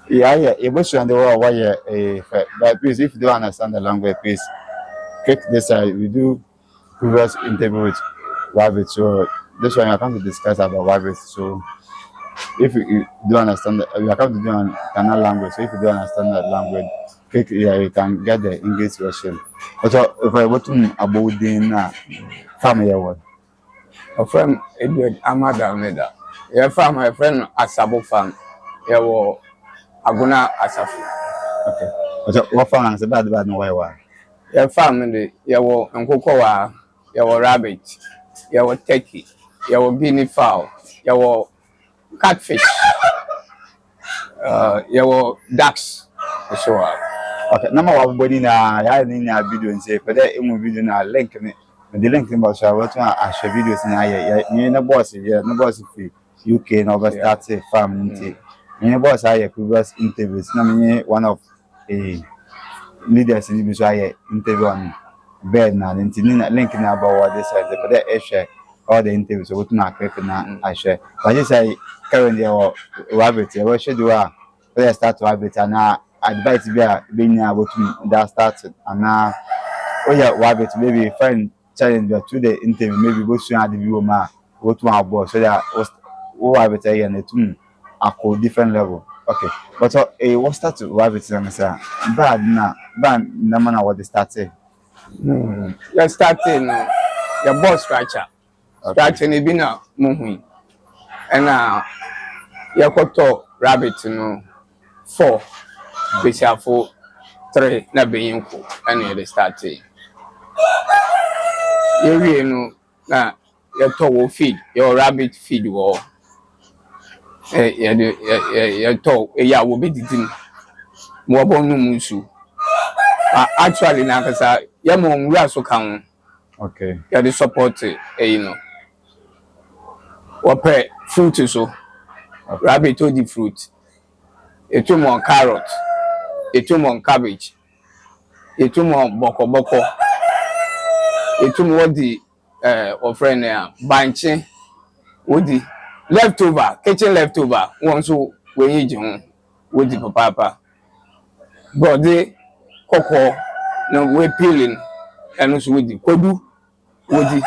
Yeah. It was on the world why but please, if you don't understand the language, please click this. We do previous interview with rabbits, so this one I come to discuss about rabbits. So if you don't understand, you have to do an Canal language. So if you don't understand that language, click here. You can get the English version. Also, if I want to about the family one. A friend Edward Amada Meda. Your farm, my friend Cassava Farm. You were Aguna Asafu. Okay. Also, what farm is bad no why? Your family, you were Uncocoa, you were rabbit, you were turkey, you were guinea fowl, you were catfish, you were ducks. So, Okay. Number one body na I need a video and say, but that video na link me. The link in about what I share videos na you na boss here, no boss if UK no over start farming. You boss I previous interviews. Na me one of a leaders in the interview on bed na link na about what they said. But that I share all the interviews. So what na click na I share. But just say currently or rabbit. What should do? Let's start rabbit and now. Advice being able to that started and now rabbit maybe find challenge to the interview maybe go soon at the view go to our boss so that was rabbit and it a different level. Okay, but what start rabbit and say bad no man what they started. You're starting your boss scratcher. Scratching it been a movie and your cotto rabbit 4. Special for 3 na being cool and they started. You know, now your toe feed, your rabbit feed wall. Your toe, yeah, will be the more bonusu. Actually, Nakasa, your mom rasso count. Okay, You're the support, you know. What pay fruit so rabbit told the fruit. A 2 more carrot. A 2 more cabbage, a 2 more boko, a 2 more the friend banching, woody leftover, kitchen leftover, one so when you with the papa. But they cocoa, no way peeling, and also with the kodu, woody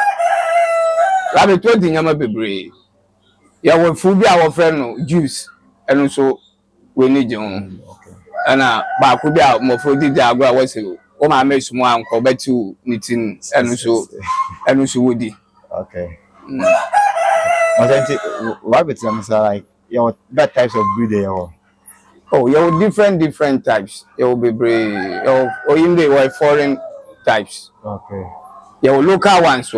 rabbit 20 yama bebre. Ya will food our friend juice, and also we need you. And but could be out more for the agua was oh my make some one call back to knitting and also woody. Okay. Authentic rabbits are like your that types of breed they are. Oh, you different types. You will be brave or in the way foreign types. Okay. Your local ones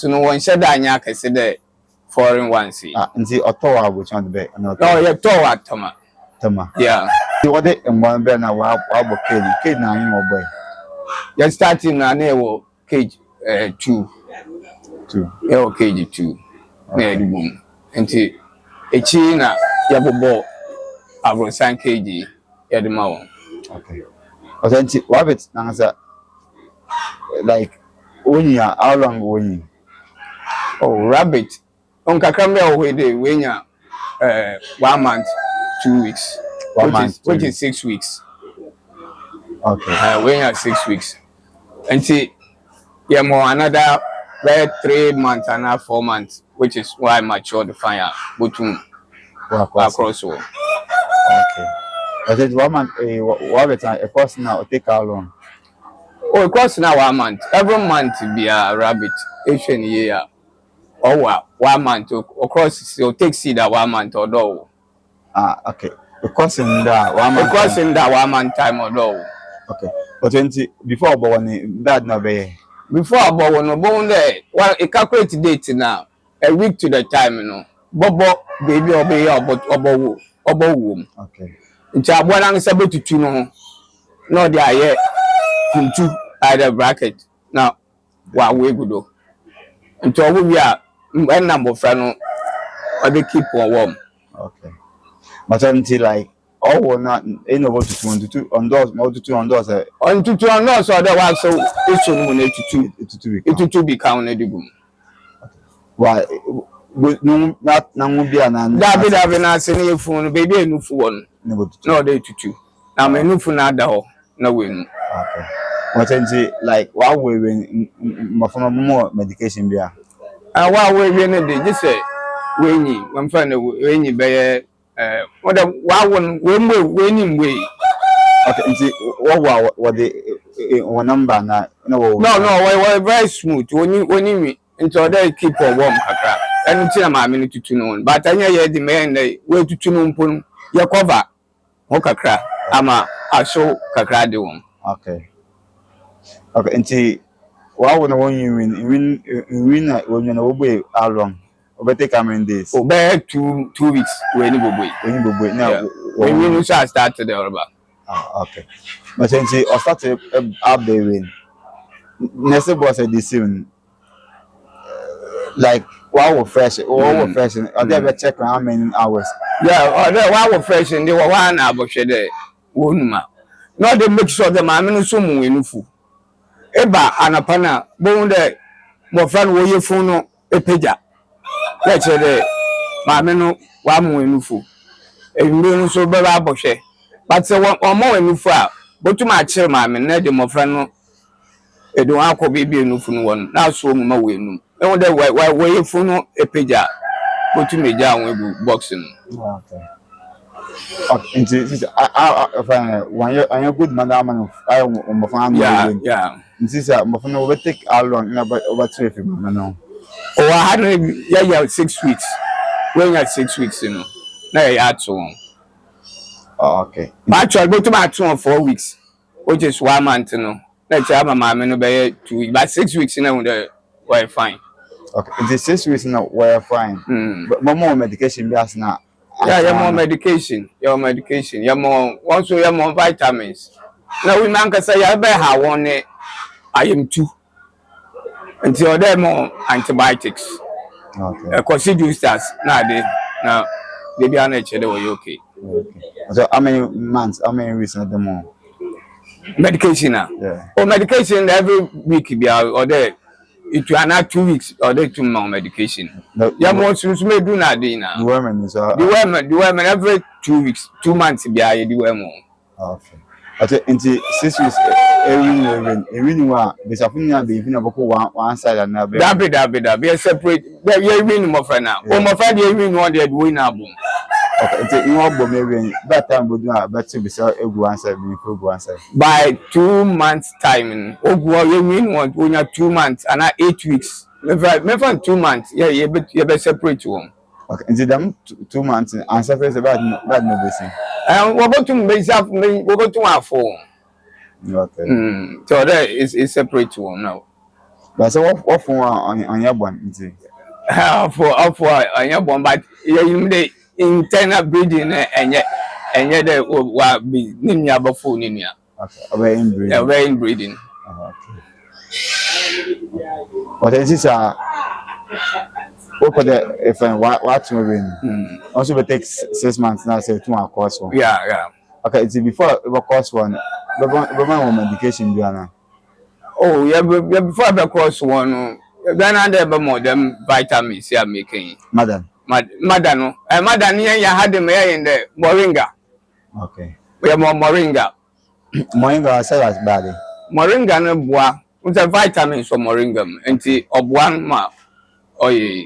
you know when said that I said the foreign ones. And see Ottawa which on the back. No, you're tall Toma. Yeah. See what they and one bear now kid now in your boy. You're starting a neighbor cage 2. Yeah, cage 2. Near the boom. And a china yabo I've signed KG at the mouth. Okay. Authentic rabbits answer like how long we? Oh, rabbit. Uncle Campbell away the winner 1 month, 2 weeks. Which is 6 weeks. Okay. Winner 6 weeks. And see, yeah, more another 3 months and 4 months, which is why mature the fire between across all. Okay. I said 1 month rabbit a course now take how long? Oh, it costs now 1 month. Every month be a rabbit. Each year. Oh, 1 month. Of course, it takes seed 1 month or do. Okay. The cost in that 1 month. The cost in that 1 month time or do. Okay. But before born that no be. Before born there. Well, it calculate date now. A week to the time, you know. Bobo baby obey about obo womb. Okay. It's a one and 72 no. No, they are here. From 2 either bracket. Now, what we go do? Until we are one number friend or they keep warm. Okay. But until like all not in over to 22 on doors, more to 2 on doors. On 2 on doors, so there was so it's on 82 become the boom. Why no not Namubia and David na senior phone, baby, a new phone. No, they to now, my new phone, no win. Okay. What like while we win more medication beer. And while we win it, just say, Winnie, one friend, Winnie, by what a winning way. Okay, what the one number now? No, we're very smooth. When you into they keep a warm crap. And it's a minute to know, but I hear the man they way to know your cover. Okra, I show Kakra doing. Okay. Okay, and see, why would I want you win when you know how long? Over take how many days? Oh, bear 2 weeks when you go now. When you start to the other. Okay. But then see, I started up the win. Next was a decision. Like, wow, fresh, or fresh, I never check how many hours. Yeah, wow, fresh, and they were 1 hour shade. Won't not they make sure the mammy so moving. Eba anapana bonde mo friend wo ye fun no epeja let's say maame no wa mo enufu enwe no so be ba bohwe but say o mo enufu a botuma akire maame na de mo friend no edo akọ bibi enufu no won na so mo ma wo enum e won de wo ye fun no epeja botuma eja won ebu boxing. Okay. Okay, I find one year good madam I am family. Yeah. This is my take how long about 3 no. Oh, I had 6 weeks. When you had 6 weeks, you know. Now you had so long. Oh, okay. But actually, go to my 2 or 4 weeks, which is 1 month, you know. Let's have my mom in about 2 weeks. But 6 weeks, you know, we're fine. Okay, the 6 weeks now we're fine. But more medication, yes, now. Yeah, you're more medication. Your medication. You're more also you're more vitamins. Now we man can say I better have one. I am 2. Until they're more antibiotics. Okay. Consider stars now they be on each other. Okay. So how many months? How many weeks at the more? Medication now. Yeah. Oh, medication every week be out or there. It will not 2 weeks or they 2 more medication. Yeah, most may do not dinner. The women every 2 weeks, 2 months be I do more. Okay. Okay, into 6 weeks every one disappointing be even about one side and another. That be a separate. You win more for now. Oh, my friend, you win one that win album. Okay, you want maybe that time would not better be so every side before one side. By 2 months time, you win one when you 2 months and 8 weeks. Maybe 2 months, yeah, you better separate one. Okay, into them 2 months and separate about no busy. And we're going to make up, we're going to have 4. Okay. So that is separate one now. But so what for on your one? For on your one, but you the internal breeding and yet they will be ninya before ninya. Okay, very inbreeding. Okay. But this is for the if what moving. Also, it takes 6 months now. Say 2 course one. Yeah. Okay, it's before the course one. But medication, Diana. Oh, yeah, before the course one. Then I have more than vitamins. You are making, Madam. Madam, you had the mayor in the moringa. Okay. We have more moringa. Moringa, I said that's bad. Moringa no bois. With the vitamins from moringa, and the of 1 month. Oh, yeah.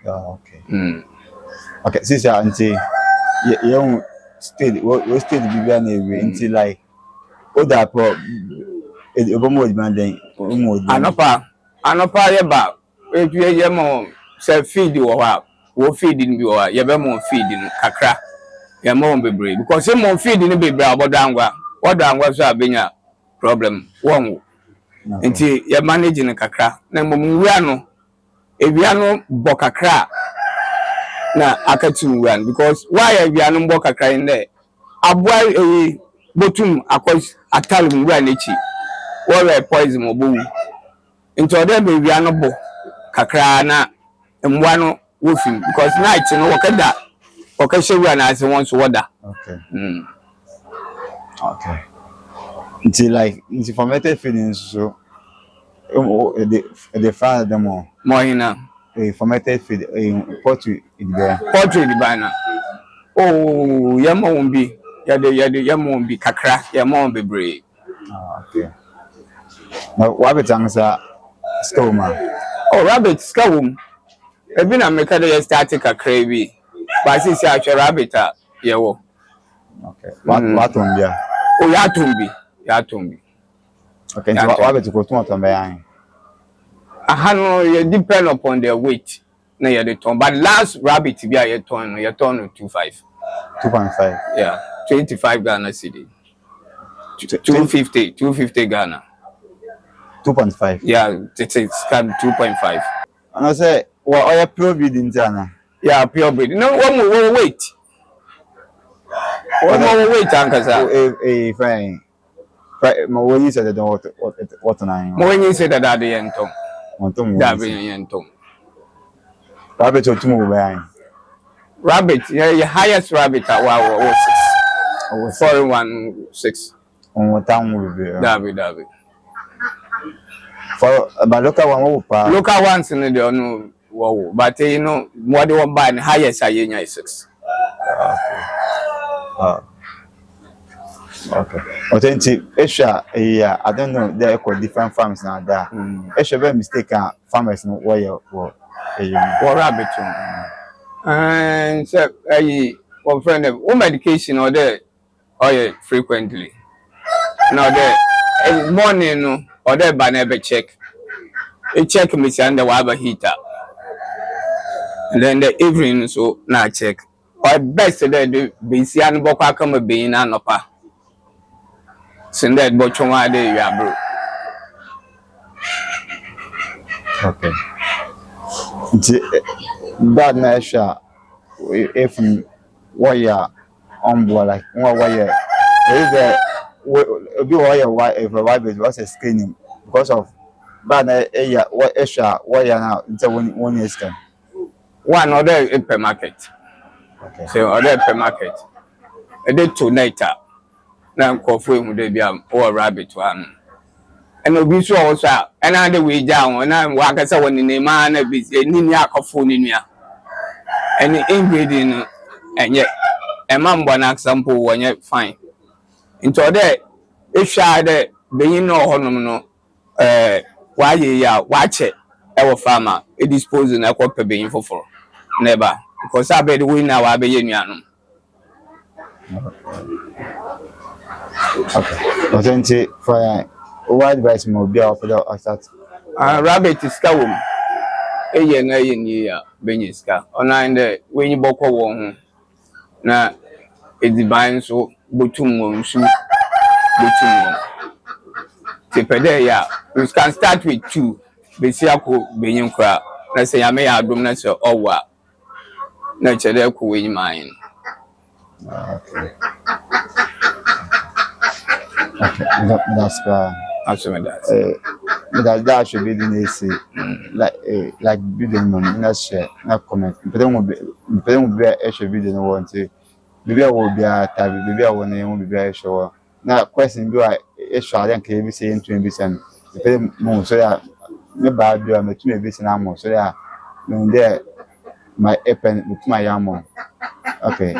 Okay. Okay, sister, auntie, you still we still be very until like all that pro it more demanding more. Anopa yeba. If you more self feed you or what feeding you are, you be more feeding kakra. You more be brave because you more feeding be brave about dangwa. What dangwa so being a problem. One until you managing a kakra. Na mumuano. If you are no bokakra na akatu wan because why if you are no bokakra in there abwa botum akos atalum wan echi where poison obu into them if you are no bo kakra na mwa no wofim because night no wakada okashe wan as once water. Okay. Okay. Until like into fermented feedings so the father them more hina a fermented feed in poultry in there. Poultry the banner. Oh, yama won't be. Yama won't be kakra. Yama won't be brave. Okay. Now, rabbit answer stoma. Oh, rabbit, scum. I've been a mechanic static a cravey. But since I shall rabbit, yeah. Okay. What on there? Oh, Yatumbi. Okay, so rabbit go to what on behind. I had depend upon their weight. No, you're the ton. But last rabbit to be a ton, your ton of 2.5. 2.5. Yeah, 25 Ghana city. 250 Ghana. 2.5. Yeah, it's 2.5. And I say, well, I pure breed in Ghana. Yeah, pure breed. No, one more weight. One more weight, Uncle. Fine. When you said what nine? When you said that the end tongue. That be end tongue. Rabbit or 2 behind. Rabbit, yeah, your highest rabbit at 6. 416. On what time will be? That be. For but local one, local ones in the no, wow, but you know, what do you buy the highest I 6. Okay. Authentic, yeah, I don't know. There are different farms now. There, it's a very mistake. Farmers know where you rabbit. And so, one friend of all medication or there, frequently. Now there, morning or there, by never check. A check me under water heater. And then the evening, so now check. Or best today, the BC and Boka come a bean and upper. Send that Bochoma day, you are broke. Okay. Bad nature. If wire on board like one wire, there is a wire if a rabbit was a screening because of bad what extra wire now until 1 year scan. One other per market. Okay. So other per market. A day to later. Now coffee with the or rabbit one. And will be so also another way down when I'm working someone in a man a bit a ninia of phone in ya. Any ingredient and yet a man one example when yet fine. Into there, if shade being no honour, why ya watch it, our farmer, it disposing a copper being for never because I bet we now are being young. Okay. Authentic for what advice will be offered at that? Rabbit is cow. A year, Beniska. Online the when you book one. Now it's divine so butum shoe butum. Tipedea, we can start with 2. Besiako being crab. Let's say I may have done that or what. Nature there cool in mine. Okay. That's that should be the next like building on not share not comment. But then will be a should be the one to maybe I will be a type, maybe I will be very sure. Now question do I shall then can be saying to him and the more so that maybe I'll be a mature vision ammo so that there my appen with my ammo. Okay.